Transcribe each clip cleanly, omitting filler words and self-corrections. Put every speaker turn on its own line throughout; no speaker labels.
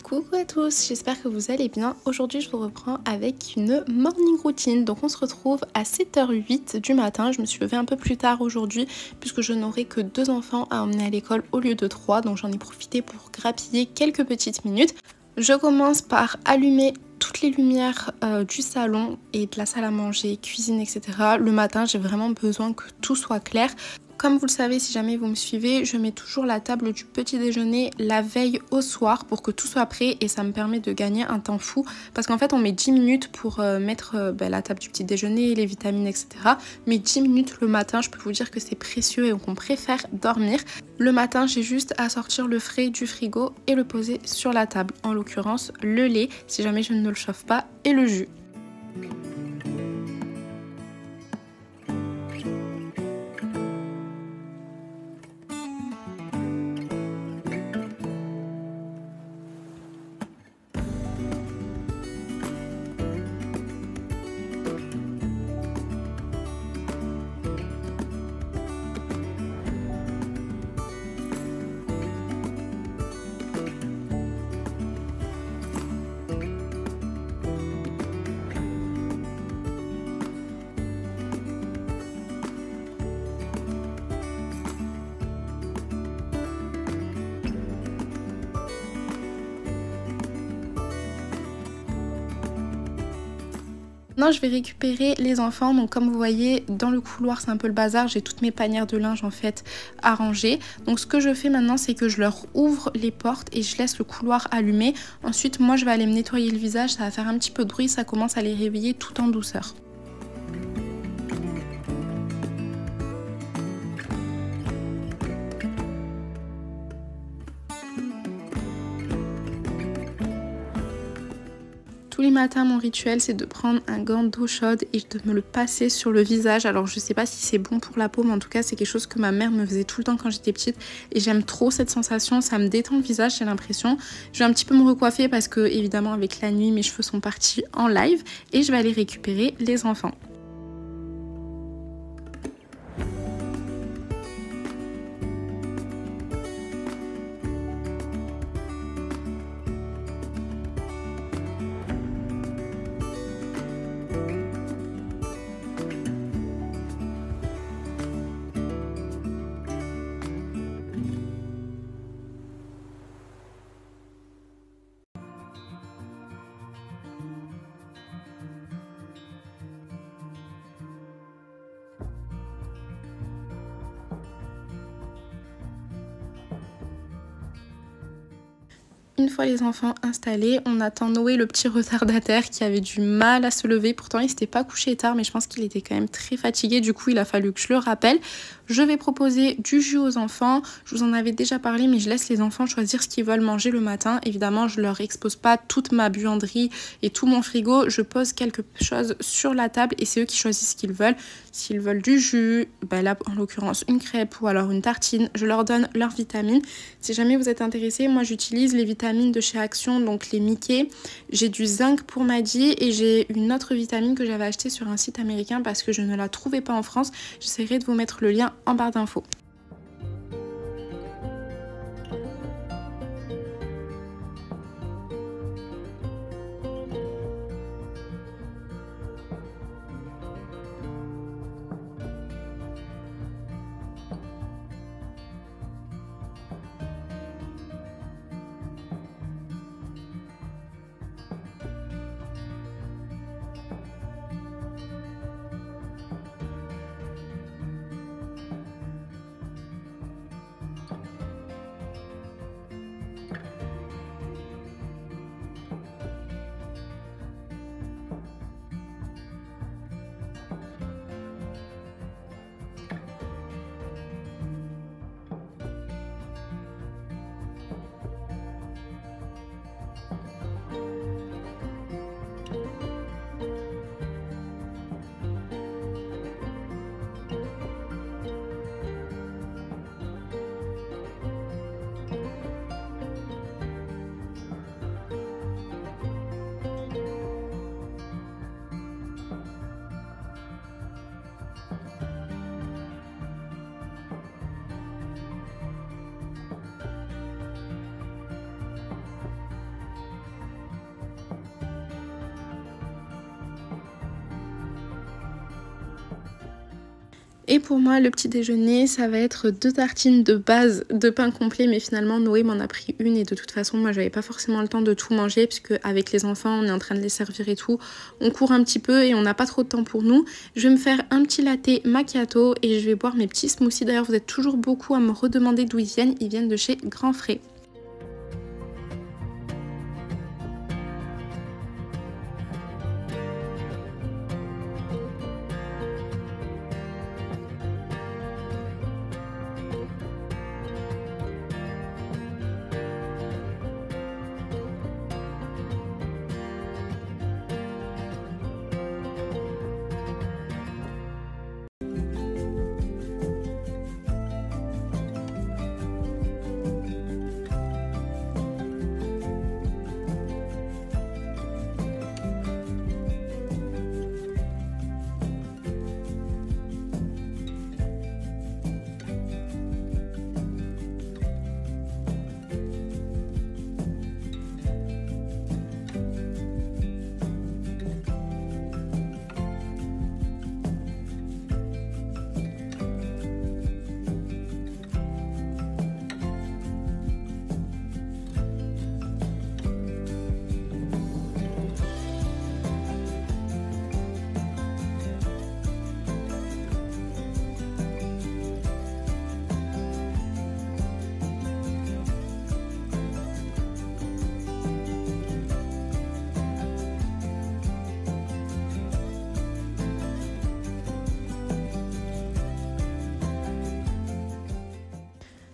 Coucou à tous, j'espère que vous allez bien. Aujourd'hui je vous reprends avec une morning routine. Donc on se retrouve à 7h08 du matin. Je me suis levée un peu plus tard aujourd'hui puisque je n'aurai que 2 enfants à emmener à l'école au lieu de 3. Donc j'en ai profité pour grappiller quelques petites minutes. Je commence par allumer toutes les lumières du salon et de la salle à manger, cuisine, etc. Le matin j'ai vraiment besoin que tout soit clair. Comme vous le savez, si jamais vous me suivez, je mets toujours la table du petit déjeuner la veille au soir pour que tout soit prêt et ça me permet de gagner un temps fou parce qu'en fait on met 10 minutes pour mettre la table du petit déjeuner, les vitamines, etc. Mais 10 minutes le matin, je peux vous dire que c'est précieux et qu'on préfère dormir. Le matin, j'ai juste à sortir le frais du frigo et le poser sur la table. En l'occurrence, le lait, si jamais je ne le chauffe pas, et le jus. Maintenant je vais récupérer les enfants, donc comme vous voyez dans le couloir c'est un peu le bazar, j'ai toutes mes panières de linge en fait à ranger. Donc ce que je fais maintenant c'est que je leur ouvre les portes et je laisse le couloir allumé. Ensuite moi je vais aller me nettoyer le visage, ça va faire un petit peu de bruit, ça commence à les réveiller tout en douceur. Tous les matins, mon rituel, c'est de prendre un gant d'eau chaude et de me le passer sur le visage. Alors, je sais pas si c'est bon pour la peau, mais en tout cas, c'est quelque chose que ma mère me faisait tout le temps quand j'étais petite. Et j'aime trop cette sensation, ça me détend le visage, j'ai l'impression. Je vais un petit peu me recoiffer parce que, évidemment, avec la nuit, mes cheveux sont partis en live. Et je vais aller récupérer les enfants. Une fois les enfants installés, on attend Noé, le petit retardataire qui avait du mal à se lever. Pourtant, il s'était pas couché tard, mais je pense qu'il était quand même très fatigué. Du coup, il a fallu que je le rappelle. Je vais proposer du jus aux enfants. Je vous en avais déjà parlé, mais je laisse les enfants choisir ce qu'ils veulent manger le matin. Évidemment, je leur expose pas toute ma buanderie et tout mon frigo. Je pose quelque chose sur la table et c'est eux qui choisissent ce qu'ils veulent. S'ils veulent du jus, là, en l'occurrence, une crêpe ou alors une tartine, je leur donne leurs vitamines. Si jamais vous êtes intéressés, moi, j'utilise les vitamines de chez Action, donc les Mickey. J'ai du zinc pour Maddy et j'ai une autre vitamine que j'avais achetée sur un site américain parce que je ne la trouvais pas en France. J'essaierai de vous mettre le lien en barre d'infos. Et pour moi, le petit déjeuner, ça va être 2 tartines de base de pain complet, mais finalement Noé m'en a pris une et de toute façon moi j'avais pas forcément le temps de tout manger puisque avec les enfants on est en train de les servir et tout, on court un petit peu et on n'a pas trop de temps pour nous. Je vais me faire un petit latte macchiato et je vais boire mes petits smoothies. D'ailleurs vous êtes toujours beaucoup à me redemander d'où ils viennent de chez Grand Frais.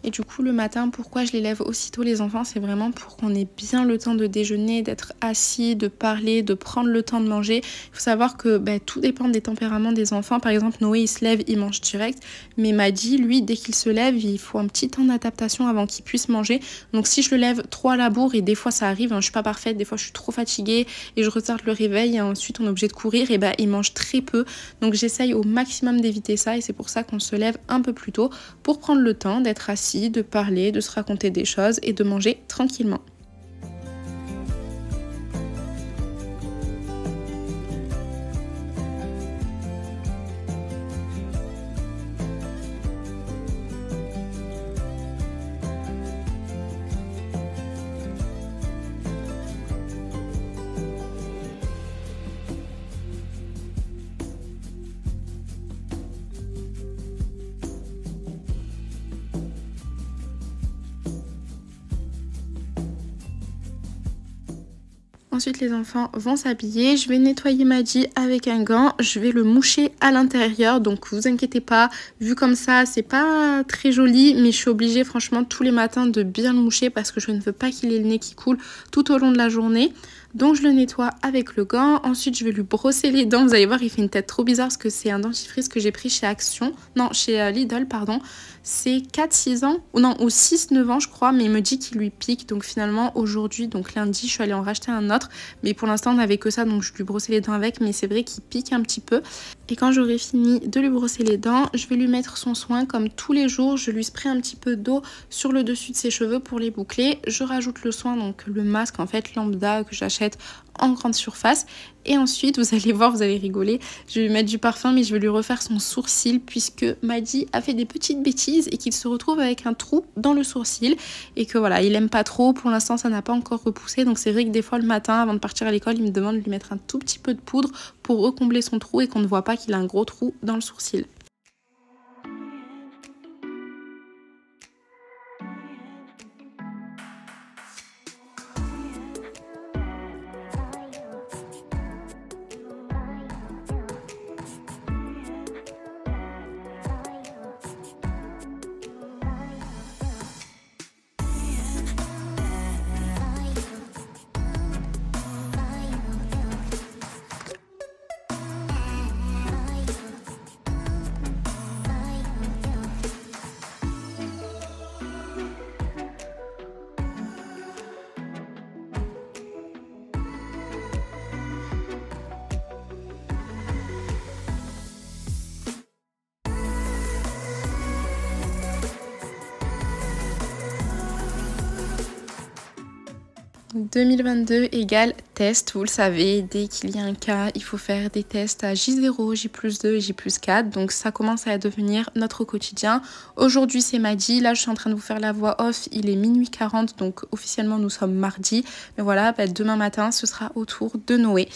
Et du coup le matin, pourquoi je les lève aussitôt les enfants, c'est vraiment pour qu'on ait bien le temps de déjeuner, d'être assis, de parler, de prendre le temps de manger. Il faut savoir que tout dépend des tempéraments des enfants. Par exemple Noé il se lève, il mange direct, mais Maddy lui dès qu'il se lève il faut un petit temps d'adaptation avant qu'il puisse manger. Donc si je le lève trop à la bourre, et des fois ça arrive, je suis pas parfaite, des fois je suis trop fatiguée et je retarde le réveil et ensuite on est obligé de courir, et il mange très peu. Donc j'essaye au maximum d'éviter ça et c'est pour ça qu'on se lève un peu plus tôt pour prendre le temps d'être assis, de parler, de se raconter des choses et de manger tranquillement. Ensuite les enfants vont s'habiller, je vais nettoyer Maddy avec un gant, je vais le moucher à l'intérieur, donc vous inquiétez pas, vu comme ça c'est pas très joli, mais je suis obligée franchement tous les matins de bien le moucher parce que je ne veux pas qu'il ait le nez qui coule tout au long de la journée. Donc je le nettoie avec le gant, ensuite je vais lui brosser les dents, vous allez voir il fait une tête trop bizarre parce que c'est un dentifrice que j'ai pris chez chez Lidl pardon. C'est 4-6 ans, ou 6-9 ans je crois, mais il me dit qu'il lui pique, donc finalement aujourd'hui, donc lundi je suis allée en racheter un autre, mais pour l'instant on n'avait que ça donc je lui brossais les dents avec, mais c'est vrai qu'il pique un petit peu. Et quand j'aurai fini de lui brosser les dents, je vais lui mettre son soin comme tous les jours, je lui spray un petit peu d'eau sur le dessus de ses cheveux pour les boucler, je rajoute le soin, donc le masque en fait lambda que j'achète en grande surface, et ensuite vous allez voir, vous allez rigoler, je vais lui mettre du parfum mais je vais lui refaire son sourcil puisque Maddy a fait des petites bêtises et qu'il se retrouve avec un trou dans le sourcil et que voilà il aime pas trop, pour l'instant ça n'a pas encore repoussé, donc c'est vrai que des fois le matin avant de partir à l'école il me demande de lui mettre un tout petit peu de poudre pour recombler son trou et qu'on ne voit pas qu'il a un gros trou dans le sourcil. 2022 égale test, vous le savez, dès qu'il y a un cas, il faut faire des tests à J0, J+2 et J+4, donc ça commence à devenir notre quotidien. Aujourd'hui c'est mardi, là je suis en train de vous faire la voix off, il est minuit 40, donc officiellement nous sommes mardi, mais voilà, demain matin ce sera au tour de Noé.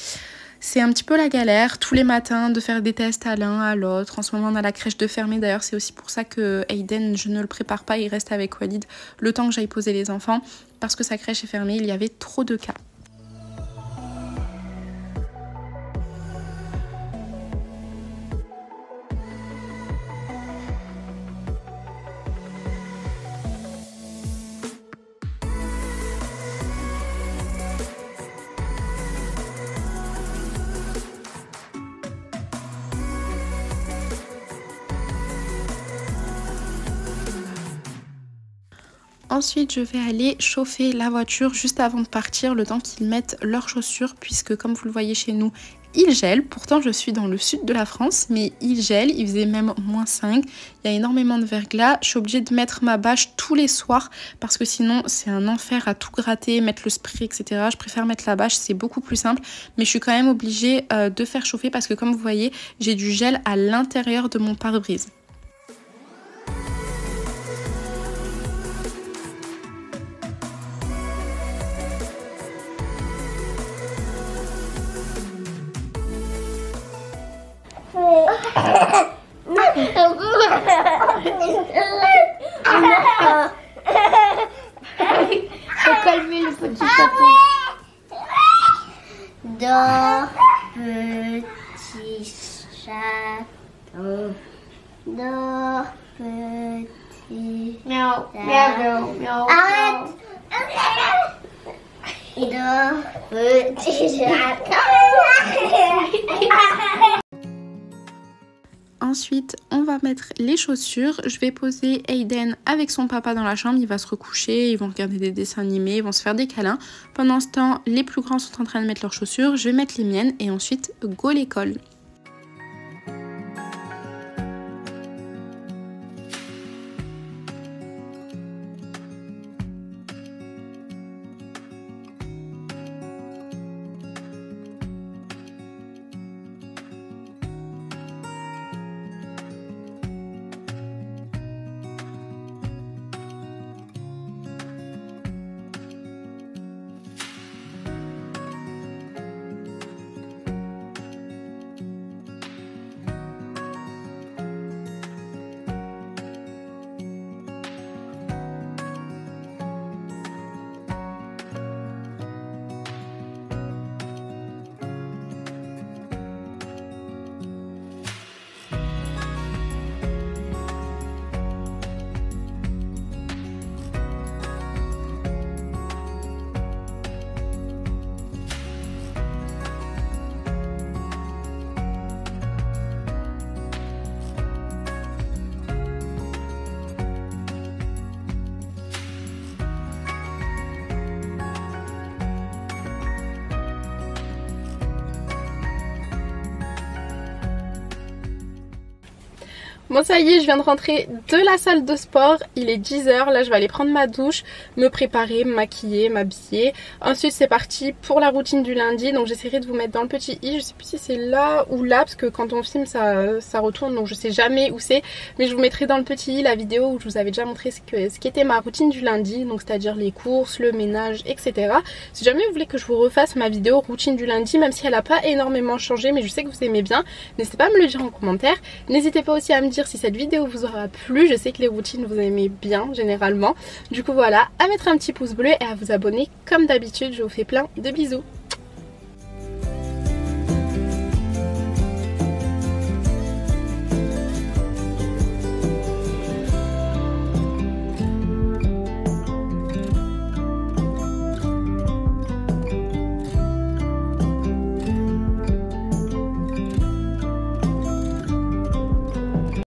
C'est un petit peu la galère, tous les matins, de faire des tests à l'un, à l'autre. En ce moment, on a la crèche de fermée. D'ailleurs, c'est aussi pour ça que Aiden, je ne le prépare pas. Il reste avec Walid le temps que j'aille poser les enfants. Parce que sa crèche est fermée, il y avait trop de cas. Ensuite, je vais aller chauffer la voiture juste avant de partir, le temps qu'ils mettent leurs chaussures, puisque comme vous le voyez chez nous, il gèle. Pourtant, je suis dans le sud de la France, mais il gèle, il faisait même -5. Il y a énormément de verglas. Je suis obligée de mettre ma bâche tous les soirs, parce que sinon, c'est un enfer à tout gratter, mettre le spray, etc. Je préfère mettre la bâche, c'est beaucoup plus simple, mais je suis quand même obligée de faire chauffer, parce que comme vous voyez, j'ai du gel à l'intérieur de mon pare-brise.
Faut calmer le petit chaton. Dors, petit chaton. Dors, petit. Miaou, miaou, miaou. Arrête. Dors, petit chaton.
Ensuite, on va mettre les chaussures. Je vais poser Aiden avec son papa dans la chambre. Il va se recoucher, ils vont regarder des dessins animés, ils vont se faire des câlins. Pendant ce temps, les plus grands sont en train de mettre leurs chaussures. Je vais mettre les miennes et ensuite, go l'école. Bon ça y est, je viens de rentrer de la salle de sport, il est 10 h, là je vais aller prendre ma douche, me préparer, me maquiller, m'habiller. Ensuite c'est parti pour la routine du lundi, donc j'essaierai de vous mettre dans le petit i, je sais plus si c'est là ou là, parce que quand on filme ça retourne, donc je sais jamais où c'est. Mais je vous mettrai dans le petit i la vidéo où je vous avais déjà montré ce qu'était ma routine du lundi, donc c'est-à-dire les courses, le ménage, etc. Si jamais vous voulez que je vous refasse ma vidéo routine du lundi, même si elle n'a pas énormément changé, mais je sais que vous aimez bien, n'hésitez pas à me le dire en commentaire. N'hésitez pas aussi à me dire si cette vidéo vous aura plu, je sais que les routines vous aimez bien généralement. Du coup voilà, à mettre un petit pouce bleu et à vous abonner comme d'habitude, je vous fais plein de bisous.